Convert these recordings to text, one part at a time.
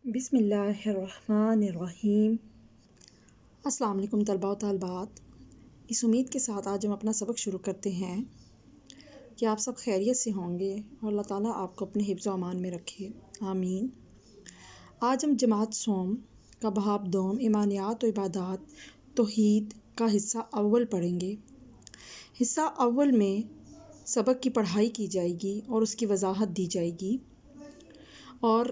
بسم اللہ الرحمن الرحیم۔ السلام علیکم طلباء و طالبات، اس امید کے ساتھ آج ہم اپنا سبق شروع کرتے ہیں کہ آپ سب خیریت سے ہوں گے اور اللہ تعالیٰ آپ کو اپنے حفظ و امان میں رکھے، آمین۔ آج ہم جماعت صوم کا باب دوم ایمانیات و عبادات توحید کا حصہ اول پڑھیں گے۔ حصہ اول میں سبق کی پڑھائی کی جائے گی اور اس کی وضاحت دی جائے گی، اور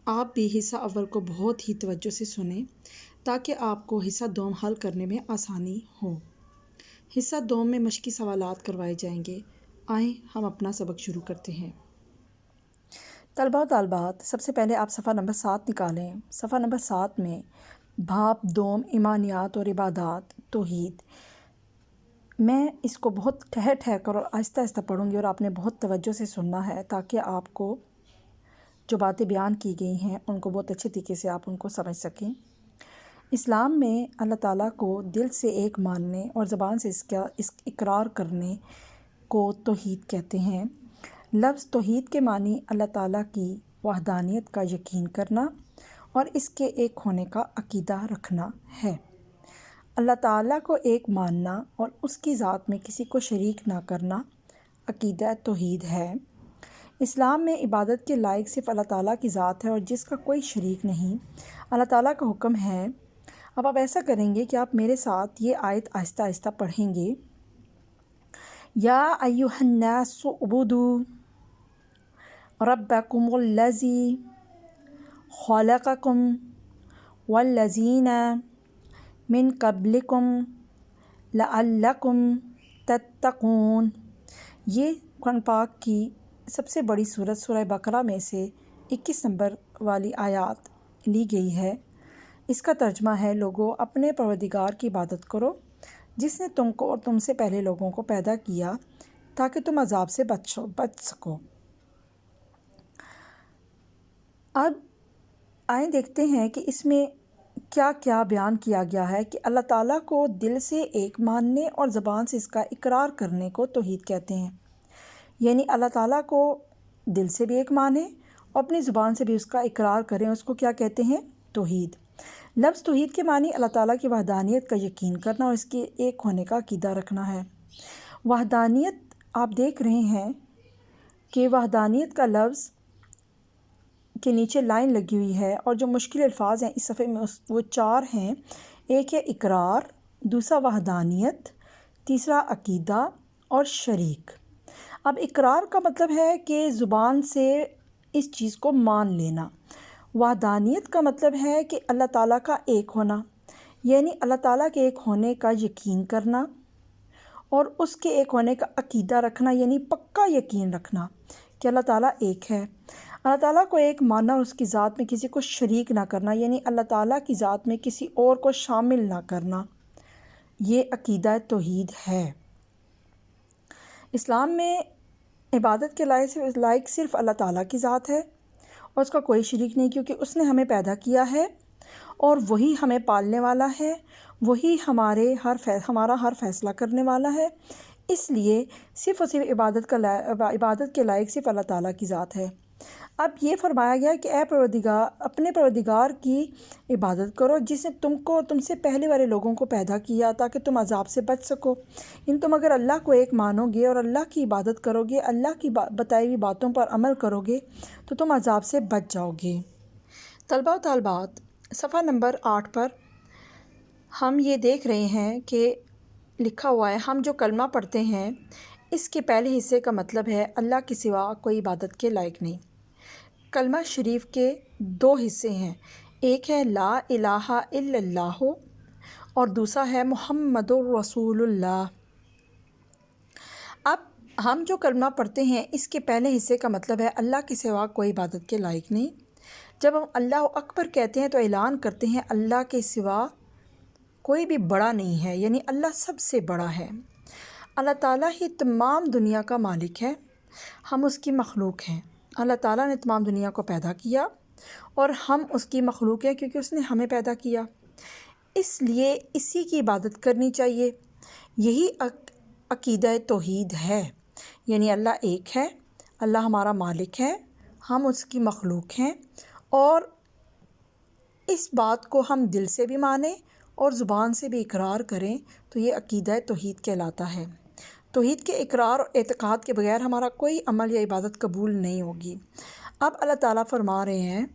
آپ بھی حصہ اول کو بہت ہی توجہ سے سنیں تاکہ آپ کو حصہ دوم حل کرنے میں آسانی ہو۔ حصہ دوم میں مشقی سوالات کروائے جائیں گے۔ آئیں ہم اپنا سبق شروع کرتے ہیں۔ طلباء و طالبات، سب سے پہلے آپ صفحہ نمبر 7 نکالیں۔ صفحہ نمبر 7 میں باب دوم ایمانیات اور عبادات توحید، میں اس کو بہت ٹھہر ٹھہر کر اور آہستہ آہستہ پڑھوں گی اور آپ نے بہت توجہ سے سننا ہے تاکہ آپ کو جو باتیں بیان کی گئی ہیں ان کو بہت اچھے طریقے سے آپ ان کو سمجھ سکیں۔ اسلام میں اللہ تعالیٰ کو دل سے ایک ماننے اور زبان سے اس اقرار کرنے کو توحید کہتے ہیں۔ لفظ توحید کے معنی اللہ تعالیٰ کی وحدانیت کا یقین کرنا اور اس کے ایک ہونے کا عقیدہ رکھنا ہے۔ اللہ تعالیٰ کو ایک ماننا اور اس کی ذات میں کسی کو شریک نہ کرنا عقیدہ توحید ہے۔ اسلام میں عبادت کے لائق صرف اللہ تعالیٰ کی ذات ہے اور جس کا کوئی شریک نہیں۔ اللہ تعالیٰ کا حکم ہے۔ اب آپ ایسا کریں گے کہ آپ میرے ساتھ یہ آیت آہستہ آہستہ پڑھیں گے۔ یا ایھا الناس اعبدوا ربکم الذی خلقکم والذین من قبلکم لعلکم تتقون۔ یہ قرآن پاک کی سب سے بڑی سورت سورہ بقرہ میں سے 21 نمبر والی آیات لی گئی ہے۔ اس کا ترجمہ ہے، لوگوں اپنے پروردگار کی عبادت کرو جس نے تم کو اور تم سے پہلے لوگوں کو پیدا کیا تاکہ تم عذاب سے بچ سکو۔ اب آئیں دیکھتے ہیں کہ اس میں کیا کیا بیان کیا گیا ہے کہ اللہ تعالیٰ کو دل سے ایک ماننے اور زبان سے اس کا اقرار کرنے کو توحید کہتے ہیں۔ یعنی اللہ تعالیٰ کو دل سے بھی ایک مانیں اور اپنی زبان سے بھی اس کا اقرار کریں، اس کو کیا کہتے ہیں؟ توحید۔ لفظ توحید کے معنی اللہ تعالیٰ کی وحدانیت کا یقین کرنا اور اس کے ایک ہونے کا عقیدہ رکھنا ہے۔ وحدانیت آپ دیکھ رہے ہیں کہ وحدانیت کا لفظ کے نیچے لائن لگی ہوئی ہے، اور جو مشکل الفاظ ہیں اس صفحے میں وہ 4 ہیں۔ ایک ہے اقرار، دوسرا وحدانیت، تیسرا عقیدہ اور شریک۔ اب اقرار کا مطلب ہے کہ زبان سے اس چیز کو مان لینا۔ وحدانیت کا مطلب ہے کہ اللہ تعالیٰ کا ایک ہونا، یعنی اللہ تعالیٰ کے ایک ہونے کا یقین کرنا اور اس کے ایک ہونے کا عقیدہ رکھنا، یعنی پکا یقین رکھنا کہ اللہ تعالیٰ ایک ہے۔ اللہ تعالیٰ کو ایک ماننا اور اس کی ذات میں کسی کو شریک نہ کرنا، یعنی اللہ تعالیٰ کی ذات میں کسی اور کو شامل نہ کرنا، یہ عقیدہ توحید ہے۔ اسلام میں عبادت کے لائق صرف اللہ تعالیٰ کی ذات ہے اور اس کا کوئی شریک نہیں، کیونکہ اس نے ہمیں پیدا کیا ہے اور وہی ہمیں پالنے والا ہے، وہی ہمارا ہر فیصلہ کرنے والا ہے۔ اس لیے صرف اور صرف عبادت کے لائق صرف اللہ تعالیٰ کی ذات ہے۔ اب یہ فرمایا گیا کہ اے پروردگار، اپنے پروردگار کی عبادت کرو جس نے تم کو اور تم سے پہلے والے لوگوں کو پیدا کیا تاکہ تم عذاب سے بچ سکو۔ تم اگر اللہ کو ایک مانو گے اور اللہ کی عبادت کرو گے، اللہ کی بتائی ہوئی باتوں پر عمل کرو گے تو تم عذاب سے بچ جاؤ گے۔ طلباء و طالبات، صفحہ نمبر 8 پر ہم یہ دیکھ رہے ہیں کہ لکھا ہوا ہے، ہم جو کلمہ پڑھتے ہیں اس کے پہلے حصے کا مطلب ہے اللہ کے سوا کوئی عبادت کے لائق نہیں۔ کلمہ شریف کے 2 حصے ہیں، ایک ہے لا الہ الا اللہ اور دوسرا ہے محمد الرسول اللہ۔ اب ہم جو کلمہ پڑھتے ہیں اس کے پہلے حصے کا مطلب ہے اللہ کے سوا کوئی عبادت کے لائق نہیں۔ جب ہم اللہ اکبر کہتے ہیں تو اعلان کرتے ہیں اللہ کے سوا کوئی بھی بڑا نہیں ہے، یعنی اللہ سب سے بڑا ہے۔ اللہ تعالیٰ ہی تمام دنیا کا مالک ہے، ہم اس کی مخلوق ہیں۔ اللہ تعالیٰ نے تمام دنیا کو پیدا کیا اور ہم اس کی مخلوق ہیں کیونکہ اس نے ہمیں پیدا کیا، اس لیے اسی کی عبادت کرنی چاہیے۔ یہی عقیدہ توحید ہے، یعنی اللہ ایک ہے، اللہ ہمارا مالک ہے، ہم اس کی مخلوق ہیں اور اس بات کو ہم دل سے بھی مانیں اور زبان سے بھی اقرار کریں تو یہ عقیدہ توحید کہلاتا ہے۔ توحید کے اقرار اور اعتقاد کے بغیر ہمارا کوئی عمل یا عبادت قبول نہیں ہوگی۔ اب اللہ تعالیٰ فرما رہے ہیں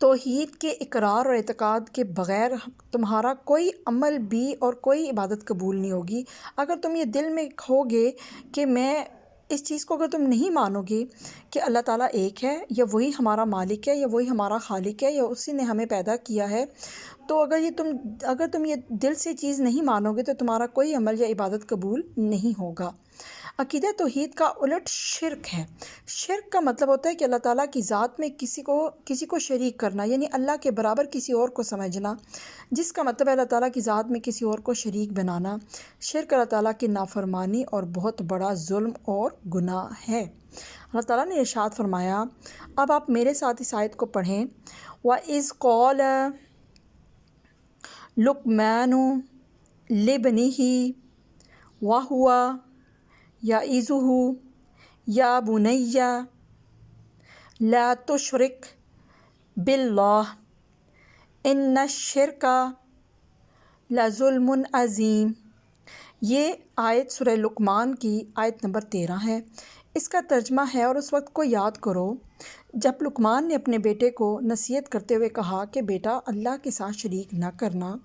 توحید کے اقرار اور اعتقاد کے بغیر تمہارا کوئی عمل بھی اور کوئی عبادت قبول نہیں ہوگی۔ اگر تم یہ دل میں کہو گے کہ میں اس چیز کو، اگر تم نہیں مانو گے کہ اللہ تعالیٰ ایک ہے، یا وہی ہمارا مالک ہے، یا وہی ہمارا خالق ہے، یا اسی نے ہمیں پیدا کیا ہے، تو اگر تم یہ دل سے چیز نہیں مانو گے تو تمہارا کوئی عمل یا عبادت قبول نہیں ہوگا۔ عقیدہ توحید کا الٹ شرک ہے۔ شرک کا مطلب ہوتا ہے کہ اللہ تعالیٰ کی ذات میں کسی کو شریک کرنا، یعنی اللہ کے برابر کسی اور کو سمجھنا، جس کا مطلب ہے اللہ تعالیٰ کی ذات میں کسی اور کو شریک بنانا۔ شرک اللہ تعالیٰ کی نافرمانی اور بہت بڑا ظلم اور گناہ ہے۔ اللہ تعالیٰ نے ارشاد فرمایا، اب آپ میرے ساتھ اس آیت کو پڑھیں، وَإِذْ قَالَ لُقْمَانُ لِابْنِهِ وَهُوَ يَعِظُهُ يَا بُنَيَّ لَا تُشْرِكْ بِاللَّهِ إِنَّ الشِّرْكَ لَظُلْمٌ عَظِيمٌ۔ یہ آیت سورہ لقمان کی آیت نمبر 13 ہے۔ اس کا ترجمہ ہے، اور اس وقت کو یاد کرو جب لقمان نے اپنے بیٹے کو نصیحت کرتے ہوئے کہا کہ بیٹا اللہ کے ساتھ شریک نہ کرنا،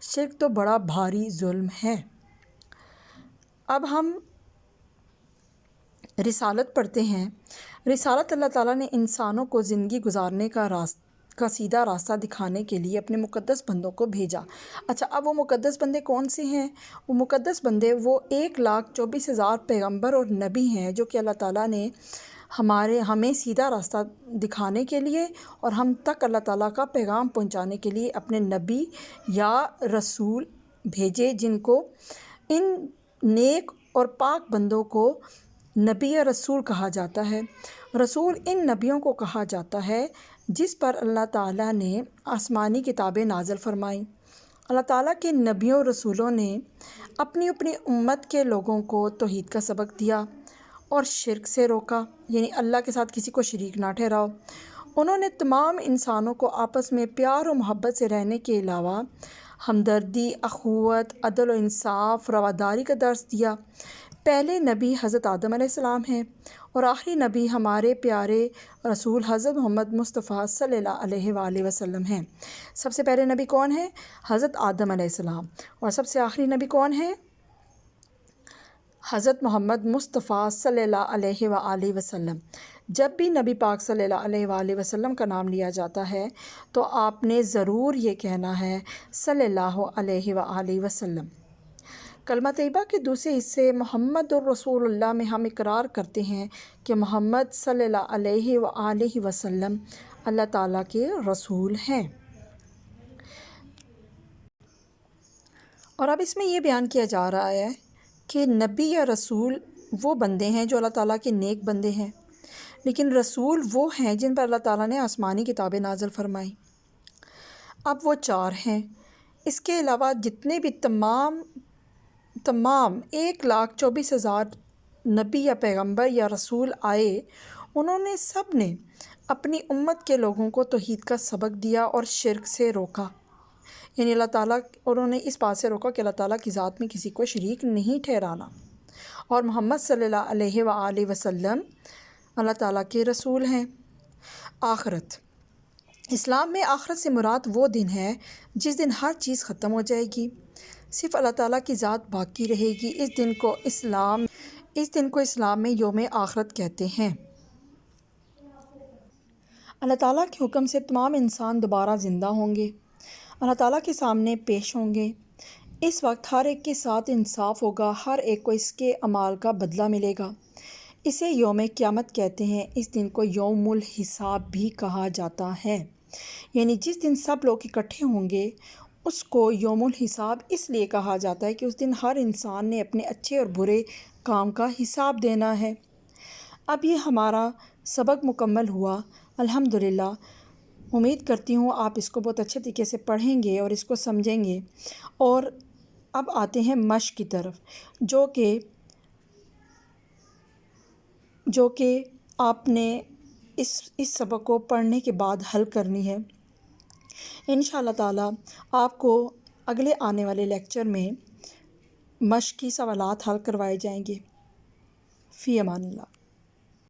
شرک تو بڑا بھاری ظلم ہے۔ اب ہم رسالت پڑھتے ہیں۔ رسالت اللہ تعالیٰ نے انسانوں کو زندگی گزارنے کا سیدھا راستہ دکھانے کے لیے اپنے مقدس بندوں کو بھیجا۔ اچھا، اب وہ مقدس بندے کون سے ہیں؟ وہ مقدس بندے وہ 1,24,000 پیغمبر اور نبی ہیں جو کہ اللہ تعالیٰ نے ہمیں سیدھا راستہ دکھانے کے لیے اور ہم تک اللہ تعالیٰ کا پیغام پہنچانے کے لیے اپنے نبی یا رسول بھیجے، جن کو ان نیک اور پاک بندوں کو نبی یا رسول کہا جاتا ہے۔ رسول ان نبیوں کو کہا جاتا ہے جس پر اللہ تعالیٰ نے آسمانی کتابیں نازل فرمائیں۔ اللہ تعالیٰ کے نبیوں اور رسولوں نے اپنی امت کے لوگوں کو توحید کا سبق دیا اور شرک سے روکا، یعنی اللہ کے ساتھ کسی کو شریک نہ ٹھہراؤ۔ انہوں نے تمام انسانوں کو آپس میں پیار و محبت سے رہنے کے علاوہ ہمدردی، اخوت، عدل و انصاف، رواداری کا درس دیا۔ پہلے نبی حضرت آدم علیہ السلام ہیں اور آخری نبی ہمارے پیارے رسول حضرت محمد مصطفیٰ صلی اللہ علیہ وآلہ وسلم ہیں۔ سب سے پہلے نبی کون ہیں؟ حضرت آدم علیہ السلام، اور سب سے آخری نبی کون ہیں؟ حضرت محمد مصطفیٰ صلی اللہ علیہ وآلہ وسلم۔ جب بھی نبی پاک صلی اللہ علیہ وآلہ وسلم کا نام لیا جاتا ہے تو آپ نے ضرور یہ کہنا ہے صلی اللہ علیہ وآلہ وسلم۔ کلمہ طیبہ کے دوسرے حصے محمد الرسول اللہ میں ہم اقرار کرتے ہیں کہ محمد صلی اللہ علیہ وآلہ وسلم اللہ تعالیٰ کے رسول ہیں۔ اور اب اس میں یہ بیان کیا جا رہا ہے کہ نبی یا رسول وہ بندے ہیں جو اللہ تعالیٰ کے نیک بندے ہیں، لیکن رسول وہ ہیں جن پر اللہ تعالیٰ نے آسمانی کتابیں نازل فرمائیں۔ اب وہ 4 ہیں۔ اس کے علاوہ جتنے بھی تمام 1,24,000 نبی یا پیغمبر یا رسول آئے، انہوں نے سب نے اپنی امت کے لوگوں کو توحید کا سبق دیا اور شرک سے روکا، یعنی اللہ تعالیٰ، انہوں نے اس بات سے روکا کہ اللہ تعالیٰ کی ذات میں کسی کو شریک نہیں ٹھہرانا، اور محمد صلی اللہ علیہ وآلہ وسلم اللہ تعالیٰ کے رسول ہیں۔ آخرت۔ اسلام میں آخرت سے مراد وہ دن ہے جس دن ہر چیز ختم ہو جائے گی، صرف اللہ تعالیٰ کی ذات باقی رہے گی۔ اس دن کو اسلام میں یوم آخرت کہتے ہیں۔ اللہ تعالیٰ کے حکم سے تمام انسان دوبارہ زندہ ہوں گے، اللہ تعالیٰ کے سامنے پیش ہوں گے۔ اس وقت ہر ایک کے ساتھ انصاف ہوگا، ہر ایک کو اس کے اعمال کا بدلہ ملے گا۔ اسے یوم قیامت کہتے ہیں۔ اس دن کو یوم الحساب بھی کہا جاتا ہے، یعنی جس دن سب لوگ اکٹھے ہوں گے اس کو یوم الحساب اس لیے کہا جاتا ہے کہ اس دن ہر انسان نے اپنے اچھے اور برے کام کا حساب دینا ہے۔ اب یہ ہمارا سبق مکمل ہوا، الحمدللہ۔ امید کرتی ہوں آپ اس کو بہت اچھے طریقے سے پڑھیں گے اور اس کو سمجھیں گے۔ اور اب آتے ہیں مشق کی طرف، جو کہ آپ نے اس سبق کو پڑھنے کے بعد حل کرنی ہے۔ انشاءاللہ تعالیٰ آپ کو اگلے آنے والے لیکچر میں مشقی سوالات حل کروائے جائیں گے۔ فی امان اللہ۔